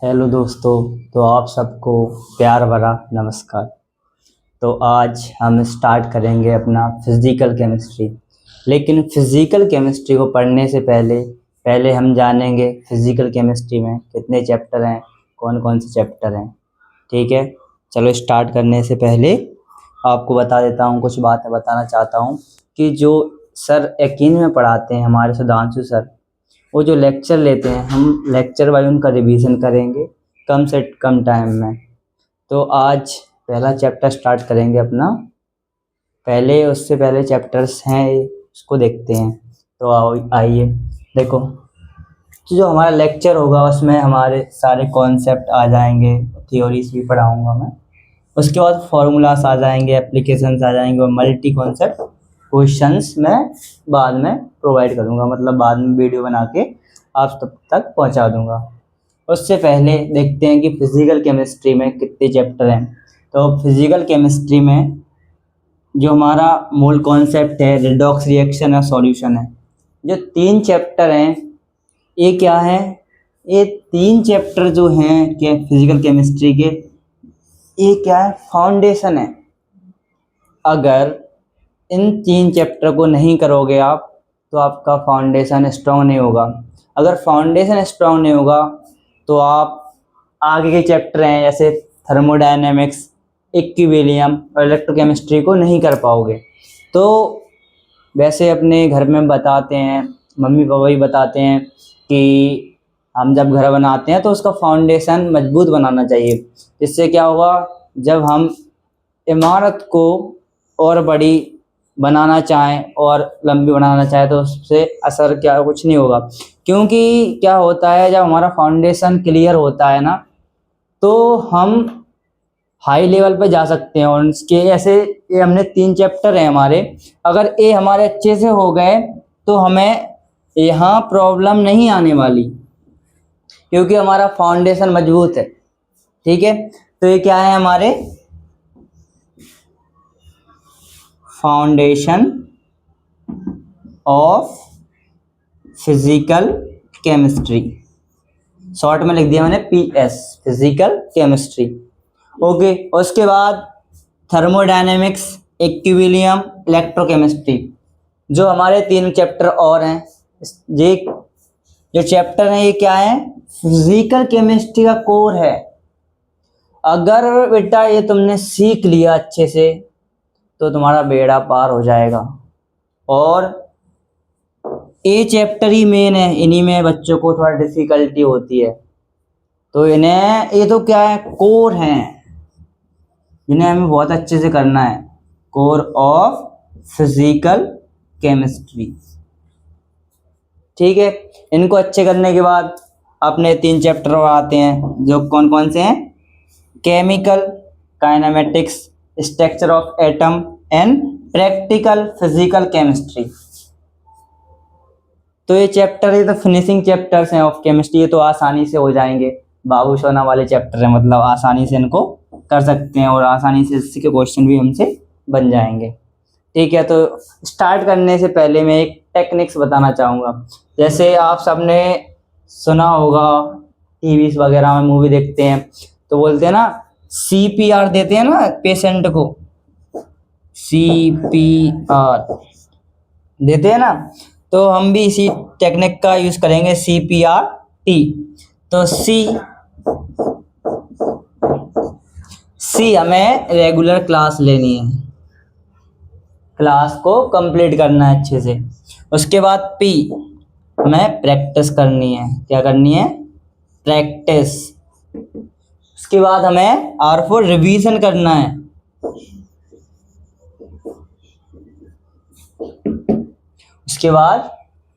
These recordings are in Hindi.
हेलो दोस्तों। तो आप सबको प्यार भरा नमस्कार। तो आज हम स्टार्ट करेंगे अपना फिज़िकल केमिस्ट्री। लेकिन फिज़िकल केमिस्ट्री को पढ़ने से पहले पहले हम जानेंगे फिज़िकल केमिस्ट्री में कितने चैप्टर हैं, कौन कौन से चैप्टर हैं। ठीक है, चलो स्टार्ट करने से पहले आपको बता देता हूँ, कुछ बातें बताना चाहता हूँ कि जो सर यकीन में पढ़ाते हैं हमारे सुधांशु सर, वो जो लेक्चर लेते हैं हम लेक्चर वाइज उनका रिवीजन करेंगे कम से कम टाइम में। तो आज पहला चैप्टर स्टार्ट करेंगे अपना। पहले उससे पहले चैप्टर्स हैं उसको देखते हैं। तो आओ आइए देखो, तो जो हमारा लेक्चर होगा उसमें हमारे सारे कॉन्सेप्ट आ जाएंगे, थ्योरीज भी पढ़ाऊंगा मैं। उसके बाद फार्मूलास आ जाएंगे, एप्लीकेशंस आ जाएंगे और मल्टी कॉन्सेप्ट क्वेश्चंस मैं बाद में प्रोवाइड करूंगा, मतलब बाद में वीडियो बना के आप तब तक पहुंचा दूंगा। उससे पहले देखते हैं कि फिजिकल केमिस्ट्री में कितने चैप्टर हैं। तो फिजिकल केमिस्ट्री में जो हमारा मूल कॉन्सेप्ट है रिडॉक्स रिएक्शन है, सॉल्यूशन है। जो 3 चैप्टर हैं ये क्या है, ये 3 चैप्टर जो हैं के फिजिकल केमिस्ट्री के, ये क्या है, फाउंडेशन है। अगर इन 3 चैप्टर को नहीं करोगे आप तो आपका फाउंडेशन स्ट्रांग नहीं होगा। अगर फाउंडेशन स्ट्रांग नहीं होगा तो आप आगे के चैप्टर हैं जैसे थर्मोडायनेमिक्स, इक्विलिब्रियम और इलेक्ट्रोकेमिस्ट्री को नहीं कर पाओगे। तो वैसे अपने घर में बताते हैं, मम्मी पापा भी बताते हैं कि हम जब घर बनाते हैं तो उसका फाउंडेशन मजबूत बनाना चाहिए। इससे क्या होगा, जब हम इमारत को और बड़ी बनाना चाहें और लंबी बनाना चाहें तो उससे असर क्या कुछ नहीं होगा। क्योंकि क्या होता है, जब हमारा फाउंडेशन क्लियर होता है ना तो हम हाई लेवल पे जा सकते हैं। और इसके ऐसे ये हमने 3 चैप्टर हैं हमारे, अगर ये हमारे अच्छे से हो गए तो हमें यहाँ प्रॉब्लम नहीं आने वाली, क्योंकि हमारा फाउंडेशन मजबूत है। ठीक है, तो ये क्या है हमारे foundation of physical chemistry, short में लिख दिया मैंने PS, फिजिकल केमिस्ट्री। ओके, उसके बाद थर्मोडायनेमिक्स, इक्विलिब्रियम, इलेक्ट्रोकेमिस्ट्री, जो हमारे 3 चैप्टर और हैं। ये जो चैप्टर हैं ये क्या है, फिजिकल केमिस्ट्री का कोर है। अगर बेटा ये तुमने सीख लिया अच्छे से तो तुम्हारा बेड़ा पार हो जाएगा। और ये चैप्टर ही मेन है, इन्हीं में बच्चों को थोड़ा डिफिकल्टी होती है। तो इन्हें ये तो क्या है, कोर हैं, इन्हें हमें बहुत अच्छे से करना है। कोर ऑफ फिजिकल केमिस्ट्री, ठीक है। इनको अच्छे करने के बाद अपने 3 चैप्टर आते हैं, जो कौन कौन से हैं, chemical kinematics, structure of atom and practical physical chemistry. तो ये चैप्टर, ये तो फिनिशिंग चैप्टर्स हैं ऑफ केमिस्ट्री, ये तो आसानी से हो जाएंगे। बाबू सोना वाले चैप्टर है, मतलब आसानी से इनको कर सकते हैं और आसानी से इसके क्वेश्चन भी हमसे बन जाएंगे। ठीक है, तो स्टार्ट करने से पहले मैं एक टेक्निक्स बताना चाहूँगा। जैसे आप सबने सुना होगा, टीवी वगैरह में मूवी देखते हैं तो बोलते हैं ना, CPR देते हैं ना पेशेंट को, CPR देते हैं ना, तो हम भी इसी टेक्निक का यूज करेंगे, CPRT। तो C हमें रेगुलर क्लास लेनी है, क्लास को कंप्लीट करना है अच्छे से। उसके बाद P हमें प्रैक्टिस करनी है। क्या करनी है, प्रैक्टिस। उसके बाद हमें R for रिवीजन करना है। उसके बाद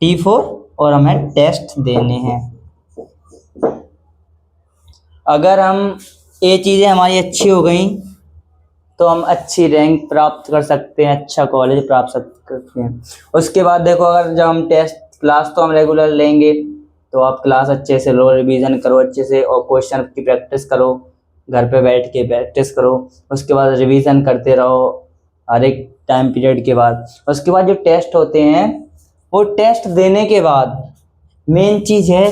T for और हमें टेस्ट देने हैं। अगर हम ये चीज़ें हमारी अच्छी हो गई तो हम अच्छी रैंक प्राप्त कर सकते हैं, अच्छा कॉलेज प्राप्त कर सकते हैं। उसके बाद देखो, अगर जब हम टेस्ट क्लास तो हम रेगुलर लेंगे तो आप क्लास अच्छे से लो, रिवीजन करो अच्छे से और क्वेश्चन की प्रैक्टिस करो, घर पे बैठ के प्रैक्टिस करो। उसके बाद रिवीजन करते रहो हर एक टाइम पीरियड के बाद। उसके बाद जो टेस्ट होते हैं, वो टेस्ट देने के बाद मेन चीज़ है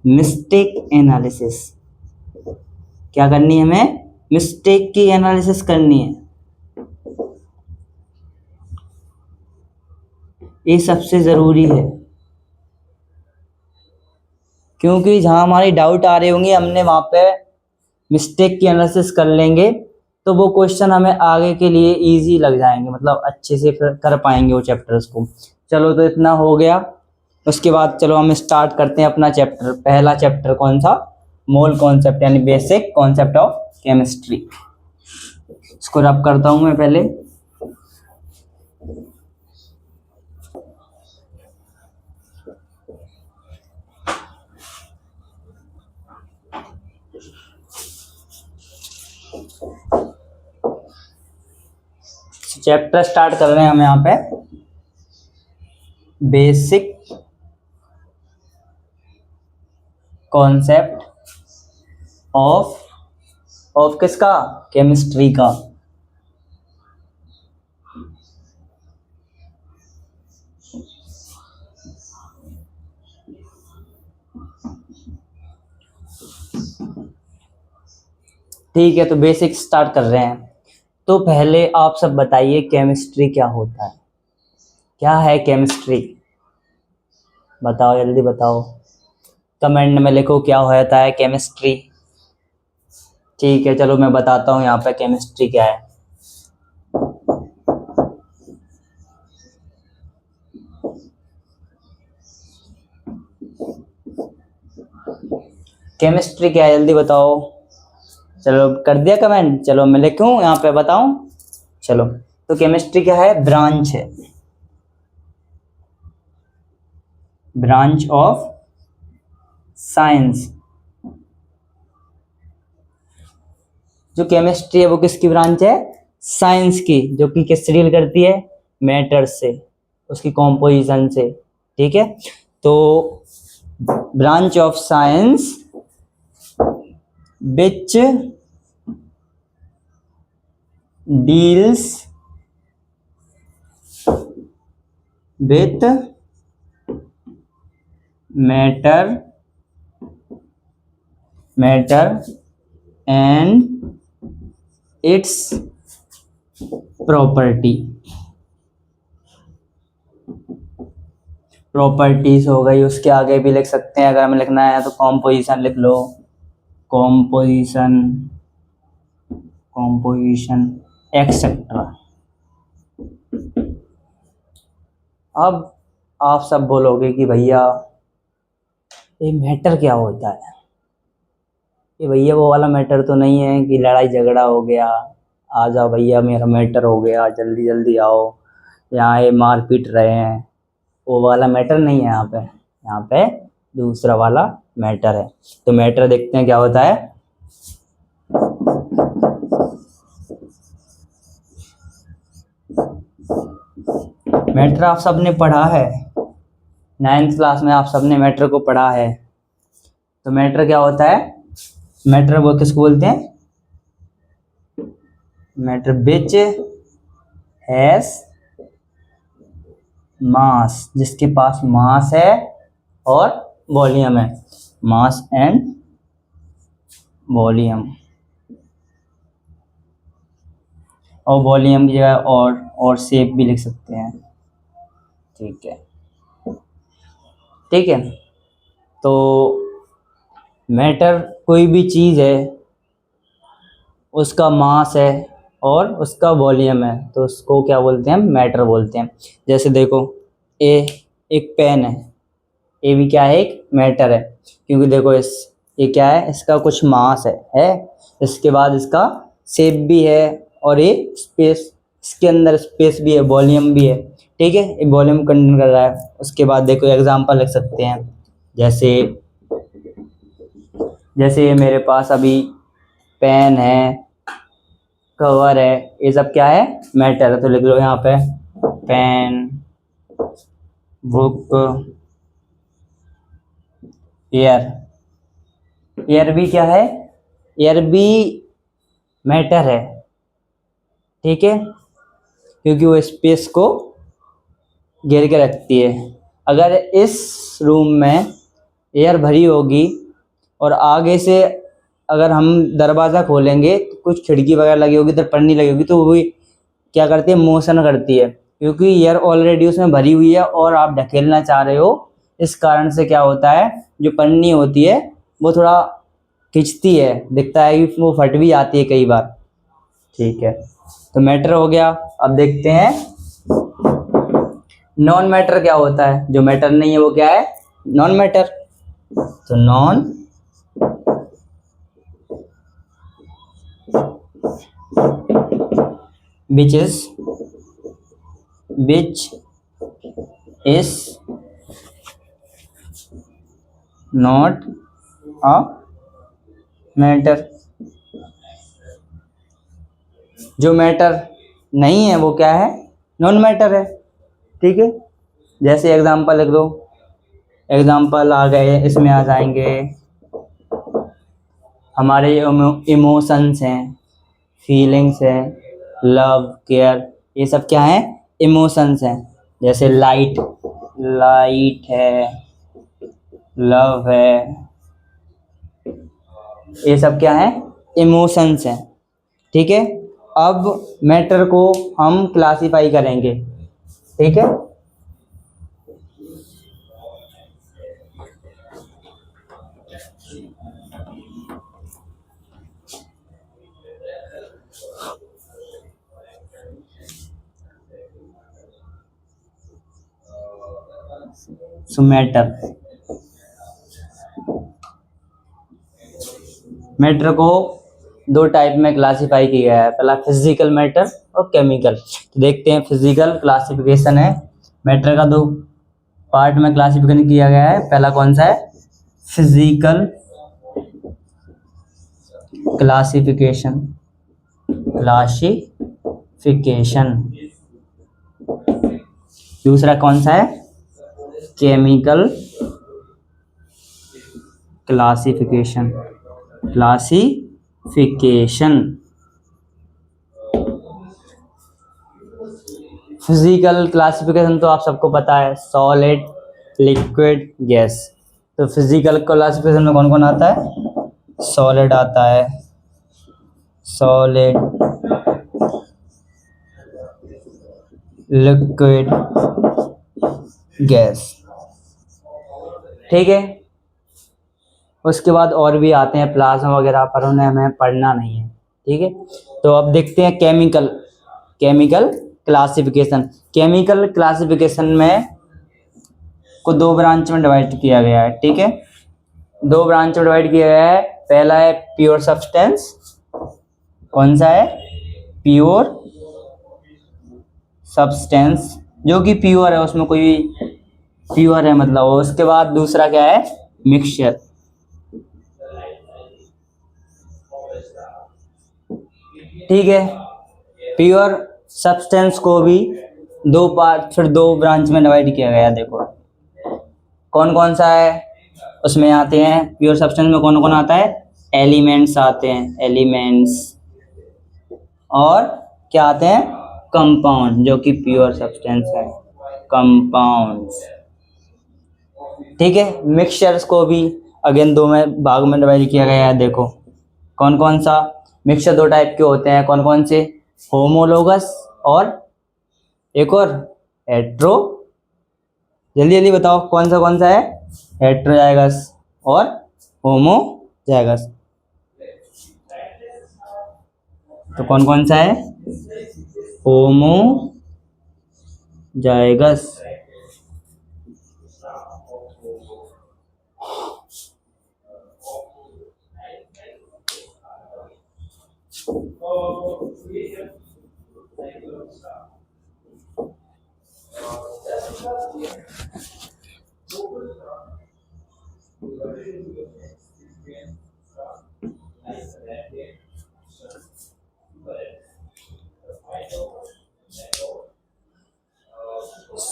मिस्टेक एनालिसिस। क्या करनी है हमें? मिस्टेक की एनालिसिस करनी है। ये सबसे ज़रूरी है, क्योंकि जहाँ हमारी डाउट आ रहे होंगे हमने वहाँ पे मिस्टेक की एनालिसिस कर लेंगे तो वो क्वेश्चन हमें आगे के लिए इजी लग जाएंगे, मतलब अच्छे से कर पाएंगे वो चैप्टर्स को। चलो तो इतना हो गया। उसके बाद चलो हम स्टार्ट करते हैं अपना चैप्टर। पहला चैप्टर कौन सा? मोल कॉन्सेप्ट, यानी बेसिक कॉन्सेप्ट ऑफ केमिस्ट्री। इसको रब करता हूँ मैं पहले। चैप्टर स्टार्ट कर रहे हैं हम यहाँ पे, बेसिक कॉन्सेप्ट ऑफ किसका? केमिस्ट्री का। ठीक है, तो बेसिक स्टार्ट कर रहे हैं। तो पहले आप सब बताइए केमिस्ट्री क्या होता है? क्या है केमिस्ट्री? बताओ, जल्दी बताओ, कमेंट में लिखो क्या होता है केमिस्ट्री। ठीक है, चलो मैं बताता हूँ यहाँ पे केमिस्ट्री क्या है। केमिस्ट्री क्या है जल्दी बताओ। चलो कर दिया कमेंट, चलो मैं लिखूं यहाँ पे, बताऊं। चलो, तो केमिस्ट्री क्या है? ब्रांच है, ब्रांच ऑफ साइंस। जो केमिस्ट्री है वो किसकी ब्रांच है? साइंस की, जो कि किससे डील करती है? मैटर से, उसकी कॉम्पोजिशन से। ठीक है, तो branch of science which deals with matter and its properties हो गई। उसके आगे भी लिख सकते हैं, अगर हमें लिखना है तो कॉम्पोजिशन लिख लो, कॉम्पोजिशन एक्सेट्रा। अब आप सब बोलोगे कि भैया ये मैटर क्या होता है? ये भैया वो वाला मैटर तो नहीं है कि लड़ाई झगड़ा हो गया, आ जाओ भैया मेरा मैटर हो गया, जल्दी जल्दी आओ, यहाँ ये मार पीट रहे हैं, वो वाला मैटर नहीं है यहाँ पे। यहाँ पे दूसरा वाला मैटर है। तो मैटर देखते हैं क्या होता है। मैटर आप सबने पढ़ा है, 9th क्लास में आप सबने मैटर को पढ़ा है। तो मैटर क्या होता है? मैटर वो किसको बोलते हैं? मैटर विच हैज मास, जिसके पास मास है और वॉल्यूम है। मास एंड वॉल्यूम, और वॉल्यूम की जगह और शेप भी लिख सकते हैं। ठीक है, ठीक है। तो मैटर कोई भी चीज़ है, उसका मास है और उसका वॉल्यूम है, तो उसको क्या बोलते हैं? मैटर बोलते हैं। जैसे देखो, ए एक पेन है, ए भी क्या है? एक मैटर है, क्योंकि देखो ये क्या है? इसका कुछ मास है, इसके बाद इसका शेप भी है और ये स्पेस, इसके अंदर स्पेस भी है, वॉल्यूम भी है। ठीक है, ये वॉल्यूम कंटेन कर रहा है। उसके बाद देखो एग्जांपल लिख सकते हैं, जैसे ये मेरे पास अभी पेन है, कवर है, ये सब क्या है? मैटर है। तो लिख लो यहाँ पे पेन, बुक, एयर भी क्या है? एयर भी मैटर है। ठीक है, क्योंकि वो स्पेस को घेर के रखती है। अगर इस रूम में एयर भरी होगी और आगे से अगर हम दरवाज़ा खोलेंगे तो कुछ खिड़की वगैरह लगी होगी, इधर पन्नी लगी होगी, तो वो क्या करती है, मोशन करती है, क्योंकि एयर ऑलरेडी उसमें भरी हुई है और आप ढकेलना चाह रहे हो। इस कारण से क्या होता है, जो पन्नी होती है वो थोड़ा खिंचती है, दिखता है कि वो फट भी आती है कई बार। ठीक है, तो मैटर हो गया। अब देखते हैं नॉन मैटर क्या होता है। जो मैटर नहीं है वो क्या है, नॉन मैटर। तो non which is not a matter। जो मैटर नहीं है वो क्या है, नॉन मैटर है। ठीक है, जैसे एग्जांपल लिख दो, एग्जांपल आ गए, इसमें आ जाएंगे हमारे इमोशंस हैं, फीलिंग्स हैं, लव, केयर, ये सब क्या है, इमोशंस हैं। जैसे लाइट, लाइट है, लव है, ये सब क्या है, इमोशंस हैं। ठीक है, अब मैटर को हम क्लासिफाई करेंगे। ठीक है, सो मैटर को दो टाइप में क्लासिफाई किया गया है, पहला फिजिकल मैटर और केमिकल। तो देखते हैं, फिजिकल क्लासिफिकेशन है मैटर का, दो पार्ट में क्लासिफिकेशन किया गया है। पहला कौन सा है, फिजिकल क्लासिफिकेशन, क्लासिफिकेशन। दूसरा कौन सा है, chemical classification, classification. Physical classification तो आप सबको पता है, सॉलिड, लिक्विड, गैस। तो फिजिकल क्लासिफिकेशन में कौन कौन आता है, सॉलिड आता है, सॉलिड, लिक्विड, गैस। ठीक है, उसके बाद और भी आते हैं प्लाज्मा वगैरह, पर उन्हें हमें पढ़ना नहीं है। ठीक है, तो अब देखते हैं chemical, chemical classification. Chemical classification में को दो ब्रांच में डिवाइड किया गया है। ठीक है, दो ब्रांच में डिवाइड किया गया है। पहला है प्योर सब्सटेंस, कौन सा है, प्योर सब्सटेंस, जो कि प्योर है, उसमें कोई प्योर है मतलब। उसके बाद दूसरा क्या है, मिक्सचर। ठीक है, प्योर सब्सटेंस को भी दो पार्ट, फिर दो ब्रांच में डिवाइड किया गया। देखो कौन कौन सा है उसमें आते हैं, प्योर सब्सटेंस में कौन कौन आता है, एलिमेंट्स आते हैं, एलिमेंट्स, और क्या आते हैं, कंपाउंड, जो कि प्योर सब्सटेंस है, कंपाउंड्स। ठीक है, मिक्सचर्स को भी अगेन दो में भाग में डिवाइड किया गया है। देखो कौन कौन सा मिक्सचर दो टाइप के होते हैं, कौन कौन से, होमोलोगस और एक और हेट्रो। जल्दी जल्दी बताओ कौन सा है, हेट्रोजाइगस और होमोजाइगस। तो कौन सा है, होमोजाइगस।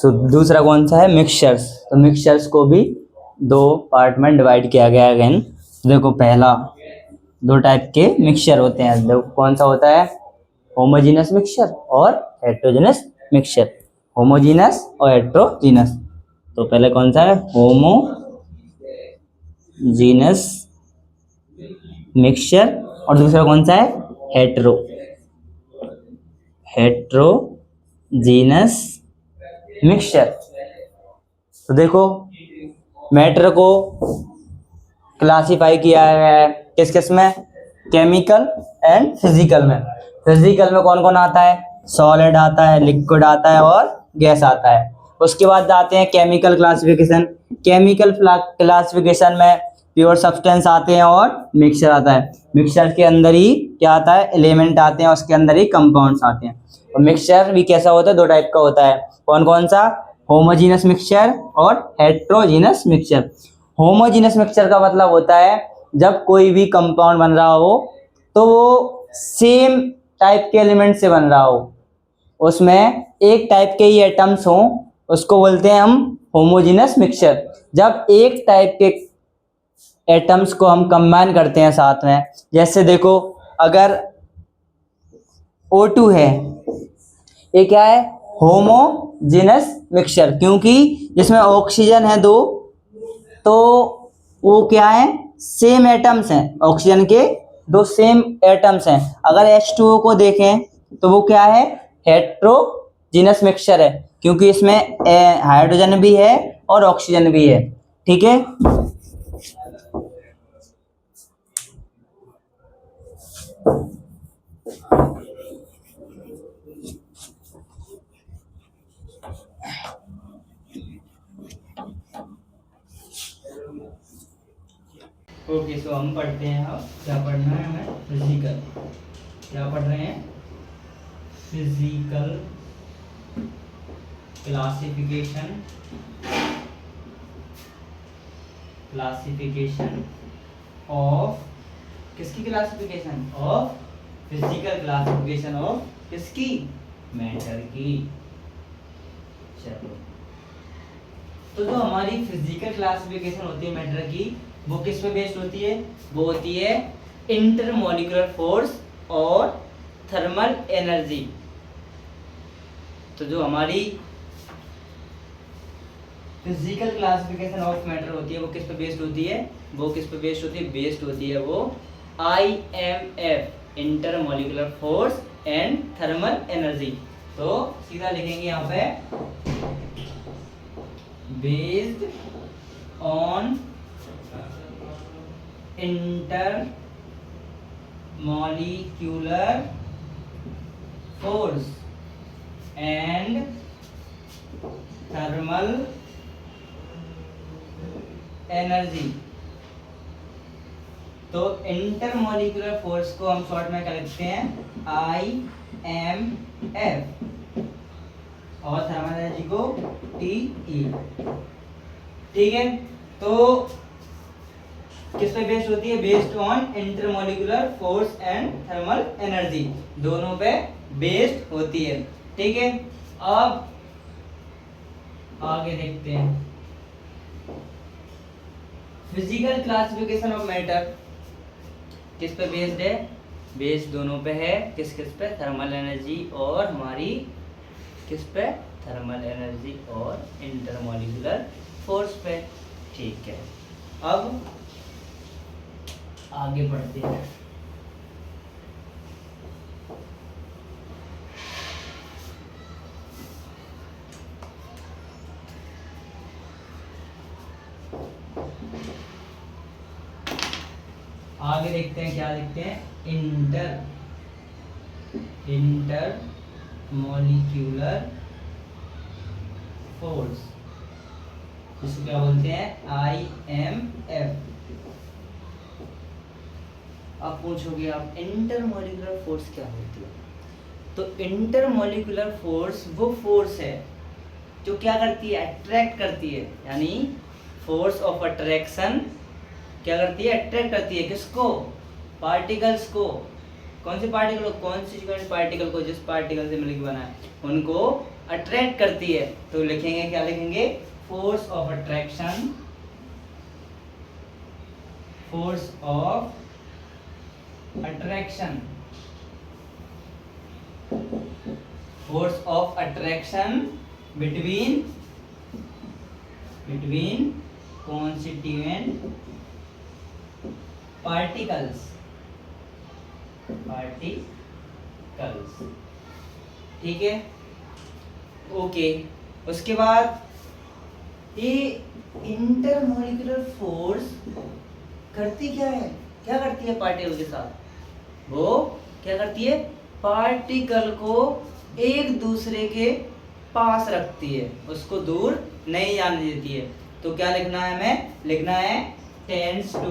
दूसरा कौन सा है, मिक्सचर्स। तो मिक्सचर्स को भी दो पार्ट में डिवाइड किया गया है अगेन। देखो पहला, दो टाइप के मिक्सचर होते हैं। देखो कौन सा होता है, होमोजीनस मिक्सचर और हेट्रोजीनस मिक्सचर, होमोजीनस और हेट्रोजीनस। तो पहले कौन सा है, होमोजीनस मिक्सचर, और दूसरा कौन सा है, हेट्रोजीनस मिक्सचर। तो देखो मैटर को क्लासिफाई किया है किस किस में, केमिकल एंड फिजिकल में। फिजिकल में कौन कौन आता है, सॉलिड आता है, लिक्विड आता है और गैस आता है। उसके बाद आते हैं केमिकल क्लासिफिकेशन। केमिकल क्लासिफिकेशन में प्योर सब्सटेंस आते हैं और मिक्सचर आता है। मिक्सचर के अंदर ही क्या आता है, एलिमेंट आते हैं, उसके अंदर ही कंपाउंड्स आते हैं। और मिक्सचर भी कैसा होता है, दो टाइप का होता है। कौन कौन सा, होमोजीनस मिक्सचर और हेट्रोजीनस मिक्सचर। होमोजीनस मिक्सचर का मतलब होता है जब कोई भी कंपाउंड बन रहा हो तो वो सेम टाइप के एलिमेंट से बन रहा हो, उसमें एक टाइप के ही एटम्स हों, उसको बोलते हैं हम होमोजीनस मिक्सचर। जब एक टाइप के एटम्स को हम कंबाइन करते हैं साथ में, जैसे देखो अगर O2 है, ये क्या है, होमोजीनस मिक्सचर, क्योंकि जिसमें ऑक्सीजन है दो, तो वो क्या है, सेम एटम्स हैं, ऑक्सीजन के दो सेम एटम्स हैं। अगर H2O को देखें तो वो क्या है, हेट्रोजीनस मिक्सचर है, क्योंकि इसमें हाइड्रोजन भी है और ऑक्सीजन भी है। ठीक है, ओके। सो हम पढ़ते हैं, अब क्या पढ़ना है हमें, फिजिकल। क्या पढ़ रहे हैं, फिजिकल क्लासिफिकेशन ऑफ, किसकी classification, of physical classification of किसकी, मैटर की। चलो, तो जो हमारी फिजिकल क्लासिफिकेशन होती है मैटर की, वो किस पे बेस्ड होती है, वो होती है इंटरमॉलिक्यूलर फोर्स और थर्मल एनर्जी। तो जो हमारी फिजिकल क्लासिफिकेशन ऑफ मैटर होती है वो किस पे बेस्ड होती है, वो किस पे बेस्ड होती है, बेस्ड होती है वो IMF, intermolecular force and thermal energy. तो सीधा लिखेंगे यहाँ पे, based on inter molecular force and thermal energy। तो इंटरमॉलिक्यूलर फोर्स को हम शॉर्ट में क्या लिखते हैं, IMF, और थर्मल एनर्जी को TE। ठीक है, तो किस पे बेस्ड होती है, based on intermolecular force and thermal energy, दोनों पे बेस्ड होती है। ठीक है, अब आगे देखते हैं, फिजिकल क्लासिफिकेशन ऑफ मैटर किस पे बेस्ड है, बेस्ड दोनों पे है, किस किस पे, थर्मल एनर्जी और हमारी किस पे, थर्मल एनर्जी और इंटरमॉलिक्यूलर फोर्स पे। ठीक है, अब आगे बढ़ते हैं। आगे देखते हैं, क्या देखते हैं, इंटर मॉलिक्यूलर फोर्स, इसको क्या बोलते हैं, IMF। आप पूछोगे आप इंटरमॉलिक्यूलर फोर्स क्या होती है, तो इंटरमॉलिक्यूलर फोर्स वो फोर्स है जो क्या करती है, अट्रैक्ट करती है, यानी फोर्स ऑफ अट्रैक्शन क्या करती है, अट्रैक्ट करती है, किसको, पार्टिकल्स को। कौन से पार्टिकल को, कॉन्स्टिट्यूएंट पार्टिकल को, जिस पार्टिकल से मिलकर बना है उनको अट्रैक्ट करती है। तो लिखेंगे, क्या लिखेंगे, force of attraction, force of attraction, force of attraction between constituent particles, particles. ठीक है, ओके। उसके बाद ये इंटरमॉलिक्यूलर फोर्स करती क्या है, क्या करती है पार्टिकल के साथ? वो क्या करती है? पार्टिकल को एक दूसरे के पास रखती है, उसको दूर नहीं जाने देती है। तो क्या लिखना है हमें? लिखना है tends to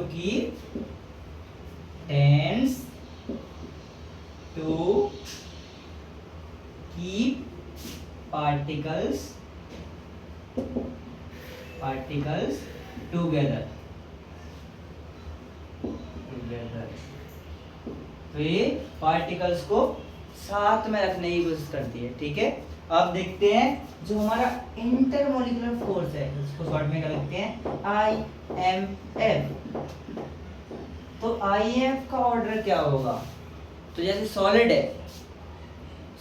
keep particles together. तो ये पार्टिकल्स को साथ में रखने की कोशिश करती है। ठीक है, अब देखते हैं जो हमारा इंटरमॉलिक्यूलर फोर्स है, उसको शॉर्ट में क्या लिखते हैं? IMF। तो IMF का ऑर्डर क्या होगा? तो जैसे सॉलिड है,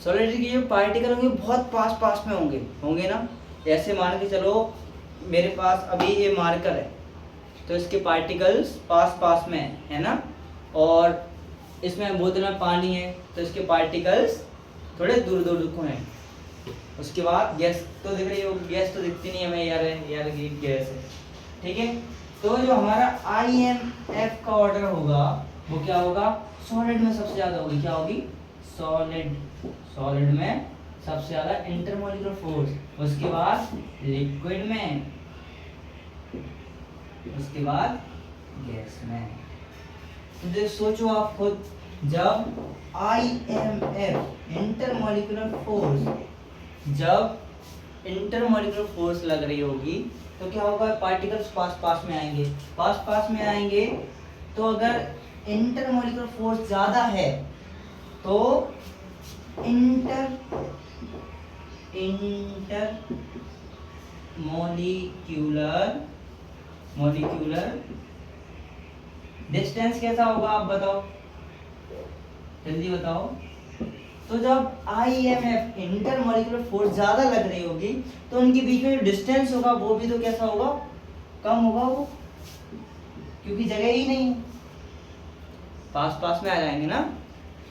सॉलिड की जो पार्टिकल होंगे बहुत पास पास में होंगे ना। ऐसे मान के चलो मेरे पास अभी ये मार्कर है, तो इसके पार्टिकल्स पास पास में है ना, और इसमें बोतल में पानी है तो इसके पार्टिकल्स थोड़े दूर दूर को हैं। उसके बाद गैस तो दिख रही होगी, गैस तो दिखती नहीं हमें यार ये गैस है। ठीक है, तो जो हमारा IMF का ऑर्डर होगा वो क्या होगा? सॉलिड में सबसे ज्यादा होगी। क्या होगी? सॉलिड में सबसे ज्यादा इंटरमॉलिक्यूलर फोर्स, उसके बाद लिक्विड में, उसके बाद गैस में। तो सोचो आप खुद, जब IMF इंटरमॉलिक्यूलर फोर्स, जब इंटरमॉलिक्यूलर फोर्स लग रही होगी तो क्या होगा? पार्टिकल्स पास पास में आएंगे। तो अगर इंटरमॉलिक्यूलर फोर्स ज्यादा है तो मॉलिक्यूलर डिस्टेंस कैसा होगा? आप बताओ, जल्दी बताओ। तो जब IMF इंटरमॉलिक्यूलर फोर्स ज्यादा लग रही होगी तो उनके बीच में जो डिस्टेंस होगा वो भी तो कैसा होगा? कम होगा वो, क्योंकि जगह ही नहीं, पास पास में आ जाएंगे ना।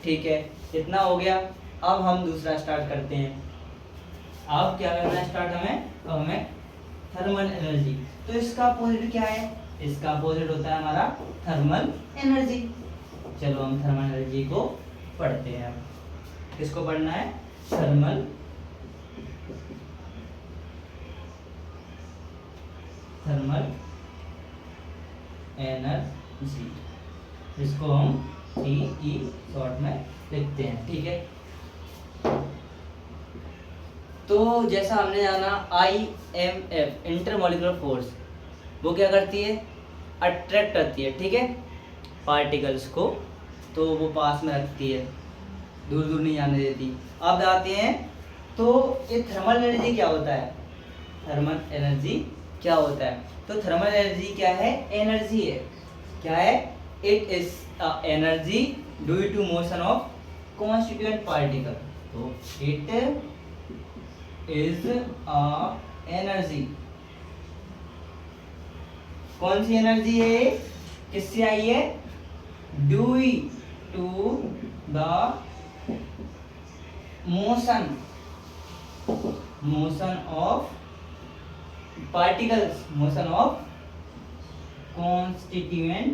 ठीक है, इतना हो गया। अब हम दूसरा स्टार्ट करते हैं। अब क्या करना है स्टार्ट हमें? अब हमें थर्मल एनर्जी। तो इसका अपोजिट क्या है? इसका अपोजिट होता है हमारा थर्मल एनर्जी। चलो हम थर्मल एनर्जी को पढ़ते हैं। अब किसको पढ़ना है? थर्मल एनर्जी, जिसको हम TE शॉर्ट में लिखते हैं। ठीक है, तो जैसा हमने जाना IMF इंटरमॉलिक्यूलर फोर्स, वो क्या करती है? अट्रैक्ट करती है। ठीक है, पार्टिकल्स को, तो वो पास में रखती है, दूर दूर नहीं जाने देती। अब आते हैं, तो ये थर्मल एनर्जी क्या होता है? थर्मल एनर्जी क्या होता है? तो थर्मल एनर्जी क्या है? एनर्जी है। क्या है? It is energy due to motion of constituent particle. तो इट इज एनर्जी। कौन सी एनर्जी है? किससे आई है? Due to the motion of particles, motion of constituent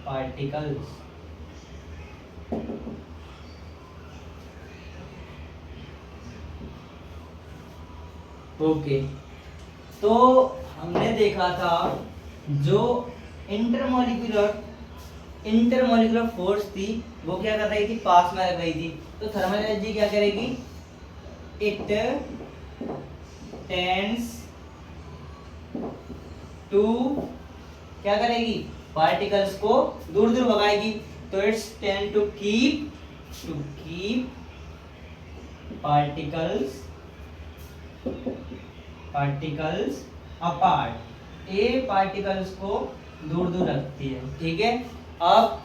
particles। Okay, तो हमने देखा था जो इंटरमॉलिक्यूलर फोर्स थी वो क्या कर रही थी? पास में रख रही थी। तो थर्मल एनर्जी क्या करेगी? इट टेंड्स टू, क्या करेगी? पार्टिकल्स को दूर दूर भगाएगी। तो it's tend to keep particles apart. ये पार्टिकल्स को दूर दूर रखती है। ठीक है, अब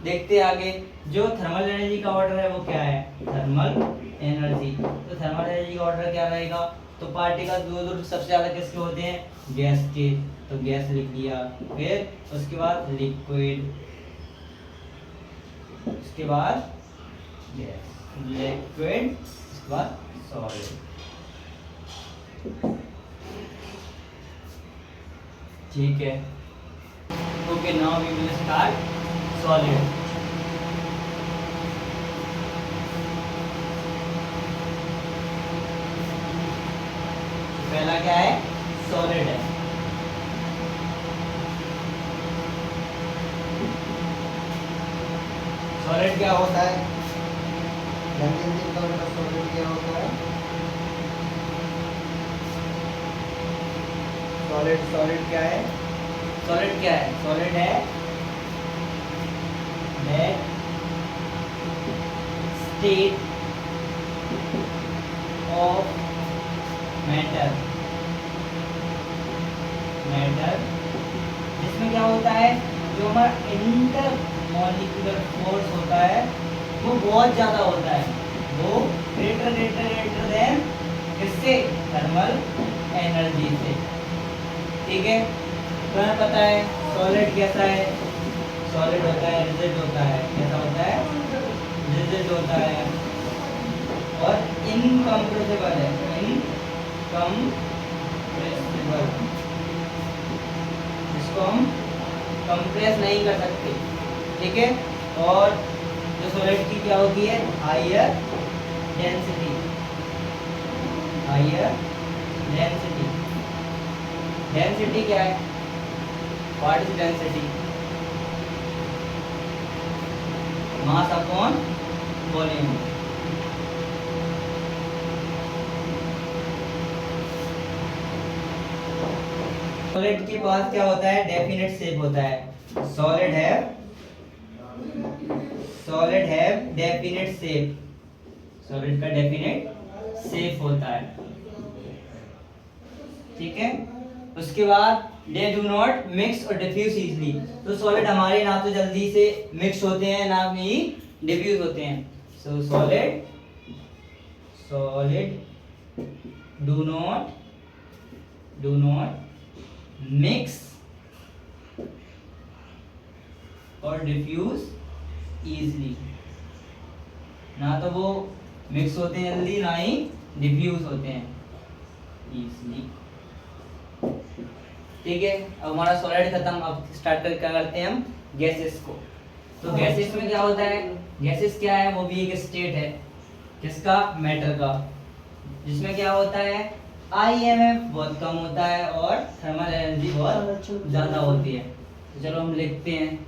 देखते हैं आगे। जो थर्मल एनर्जी का ऑर्डर है वो क्या है? Thermal energy. तो थर्मल एनर्जी का ऑर्डर क्या रहेगा? तो पार्टिकल दूर सबसे ज़्यादा किसके होते हैं? गैस के। तो गैस लिख लिया, फिर उसके बाद लिक्विड, उसके बाद गैस, लिक्विड, उसके बाद सॉलिड। ठीक है, okay, now we will start solid. पहला क्या है? सॉलिड है। सॉलिड क्या होता है? सॉलिड क्या होता है? सॉलिड क्या है? सॉलिड क्या है? सॉलिड है दैट स्टेट ऑफ मैटर, जिसमें क्या होता है? जो हमारा इंटर मॉलिक्यूलर फोर्स होता है वो बहुत ज़्यादा होता है, वो ग्रेटर देन किससे? थर्मल एनर्जी से। ठीक है, तो हमें पता है सॉलिड कैसा है? सॉलिड होता है रिजिड होता है। कैसा होता है? रिजिड होता है और इनकम्प्रेसिबल है। इनकम्प्रेसिबल, इसको हम कंप्रेस नहीं कर सकते। ठीक है, और जो सॉलिड की क्या होती है? Higher density. डेंसिटी क्या है? What is density? Mass upon volume. Solid के पास क्या होता है? डेफिनेट शेप होता है। Solid have definite shape. Solid का डेफिनेट शेप होता है। ठीक है, उसके बाद दे डू नॉट मिक्स और डिफ्यूज इजली। तो सॉलिड हमारे ना तो जल्दी से मिक्स होते हैं ना ही डिफ्यूज होते हैं। सो सॉलिड डू नॉट मिक्स और डिफ्यूज इजली। ना तो वो मिक्स होते हैं जल्दी, ना ही डिफ्यूज होते हैं इजली। ठीक है, अब हमारा सॉलिड खत्म। अब स्टार्ट कर क्या करते हैं हम? गैसेस को। तो गैसेस में क्या होता है? गैसेस क्या है? वो भी एक स्टेट है। किसका? मैटर का, जिसमें क्या होता है? IMF बहुत कम होता है और थर्मल एनर्जी बहुत ज्यादा होती है। तो चलो हम लिखते हैं,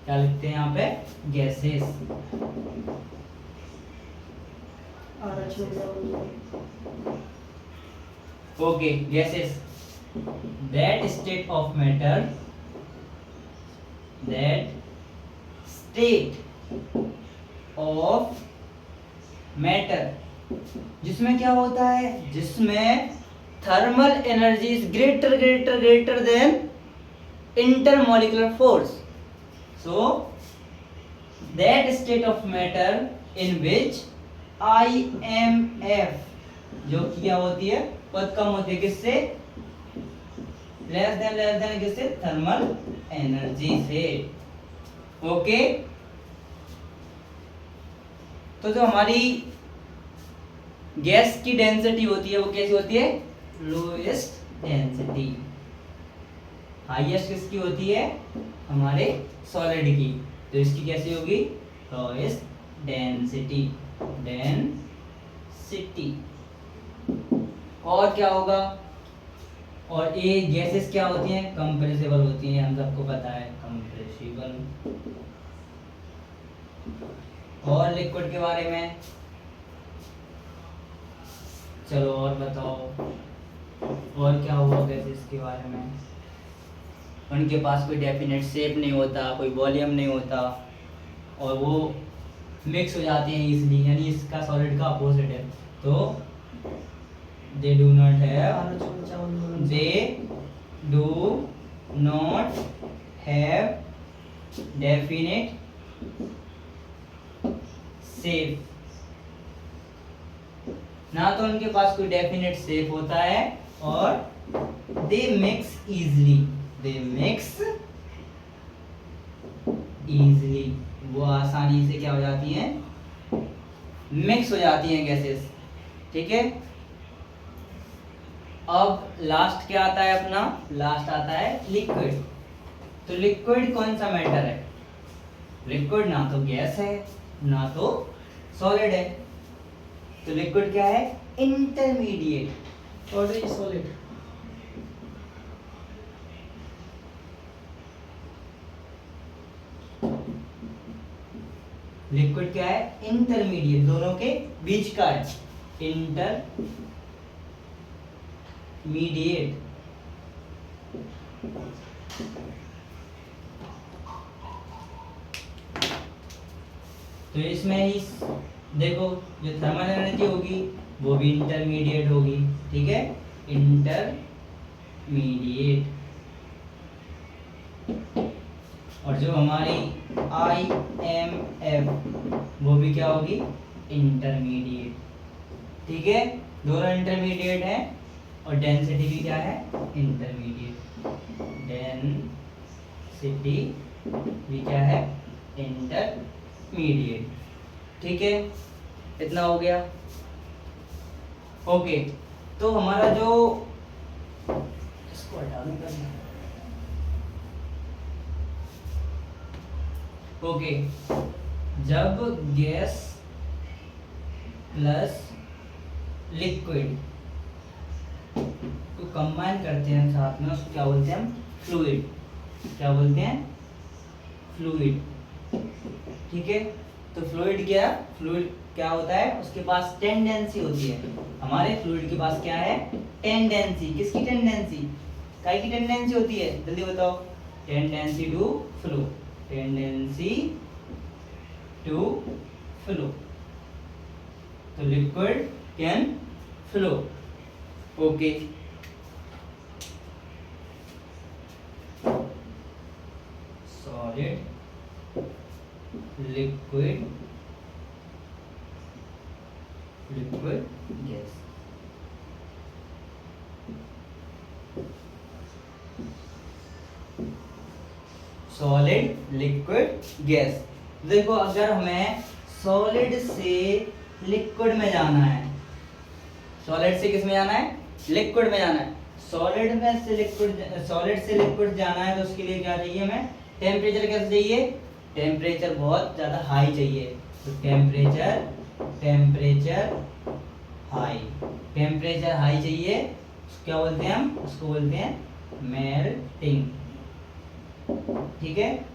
क्या लिखते हैं यहाँ पे? Gases. Okay, gases that state of matter, जिसमें क्या होता है? जिसमें thermal energy is greater than intermolecular force. So that state of matter in which IMF, जो क्या होती है? बहुत कम होती है। किससे? लेस देन किससे? थर्मल एनर्जी से। ओके, तो जो हमारी गैस की डेंसिटी होती है वो कैसी होती है? Lowest density. हाईएस्ट किसकी होती है? हमारे सॉलिड की। तो इसकी कैसी होगी? Lowest density. और क्या होगा? और ये गैसेस क्या होती हैं? कंप्रेसिबल होती हैं, हम सबको पता है कंप्रेसिबल। और लिक्विड के बारे में चलो और बताओ, और क्या हुआ गैसेस के बारे में? उनके पास कोई डेफिनेट शेप नहीं होता, कोई वॉल्यूम नहीं होता और वो मिक्स हो जाते हैं इजीली, यानी इसका सॉलिड का अपोजिट है। तो they do not have definite shape ना तो उनके पास कोई डेफिनेट शेप होता है और दे मिक्स इजीली, वो आसानी से क्या हो जाती हैं, मिक्स हो जाती हैं गैसेस। ठीक है, अब लास्ट क्या आता है अपना, लास्ट आता है लिक्विड। तो लिक्विड कौन सा मैटर है, लिक्विड ना तो गैस है ना तो सॉलिड है, तो लिक्विड क्या है, इंटरमीडिएट। और ये सॉलिड, लिक्विड क्या है, इंटरमीडिएट, दोनों के बीच का है, इंटरमीडिएट। तो इसमें ही देखो जो थर्मल एनर्जी होगी वो भी इंटरमीडिएट होगी। ठीक है, इंटरमीडिएट। और जो हमारी IMF वो भी क्या होगी, इंटरमीडिएट। ठीक है, दोनों इंटरमीडिएट है और डेंसिटी भी क्या है, इंटरमीडिएट। डेंसिटी भी क्या है, इंटरमीडिएट। ठीक है, इतना हो गया। ओके, तो हमारा जो इसको हटा दूं क्या? ओके, जब गैस प्लस लिक्विड को कंबाइन करते हैं साथ में, उसको क्या बोलते हैं हम, फ्लूइड। क्या बोलते हैं, फ्लूइड। ठीक है, तो फ्लूइड क्या होता है, उसके पास टेंडेंसी होती है। हमारे फ्लूइड के पास क्या है, टेंडेंसी। किसकी टेंडेंसी, काय की टेंडेंसी होती है, जल्दी बताओ। Tendency to flow, tendency to flow. तो liquid can flow. Okay, solid, liquid, gas. Solid, liquid, gas. देखो अगर हमें सॉलिड से लिक्विड में जाना है, सॉलिड से किस में जाना है, लिक्विड में जाना है। सॉलिड से लिक्विड जाना है तो उसके लिए क्या चाहिए हमें, टेम्परेचर कैसे चाहिए, टेम्परेचर बहुत ज्यादा हाई चाहिए। तो टेम्परेचर हाई चाहिए। क्या बोलते हैं हम, उसको बोलते हैं मेल्टिंग। ठीक है,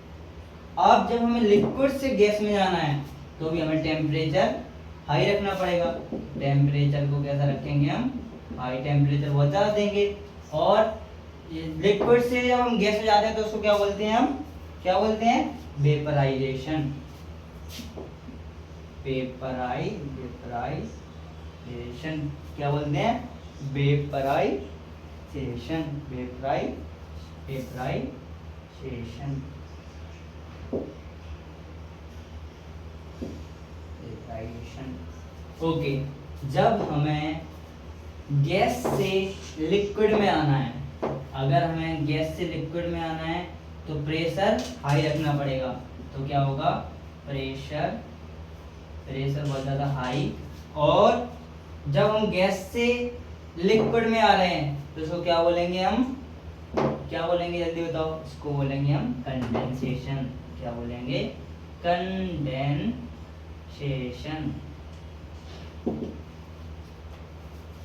अब जब हमें लिक्विड से गैस में जाना है तो भी हमें टेम्परेचर हाई रखना पड़ेगा। टेम्परेचर को कैसा रखेंगे हम, हाई टेम्परेचर बहुत ज़्यादा देंगे। और लिक्विड से जब हम गैस में जाते हैं तो उसको क्या बोलते हैं हम, क्या बोलते हैं, वेपराइजेशन। वेपराइजेशन क्या बोलते हैं, वेपराइजेशन। ओके, जब हमें गैस से लिक्विड में आना है, अगर हमें गैस से लिक्विड में आना है तो प्रेशर हाई रखना पड़ेगा। तो क्या होगा, प्रेशर बहुत ज़्यादा हाई। और जब हम गैस से लिक्विड में आ रहे हैं तो इसको क्या बोलेंगे हम, क्या बोलेंगे जल्दी बताओ, इसको बोलेंगे हम कंडेंसेशन। क्या बोलेंगे, कंडेंसेशन।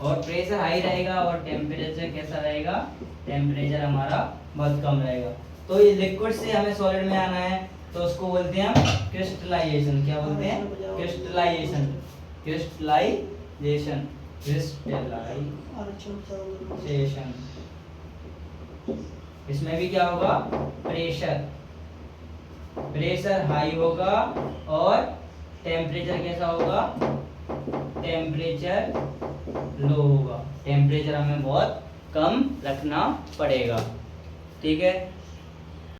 और प्रेशर हाई रहेगा और टेम्परेचर कैसा रहेगा, टेम्परेचर हमारा बहुत कम रहेगा। तो ये लिक्विड से हमें सॉलिड में आना है तो उसको बोलते हैं हम क्रिस्टलाइजेशन। क्या बोलते हैं, क्रिस्टलाइजेशन। इसमें भी क्या होगा, प्रेशर हाई होगा और टेम्परेचर कैसा होगा, टेम्परेचर लो होगा। टेम्परेचर हमें बहुत कम रखना पड़ेगा। ठीक है,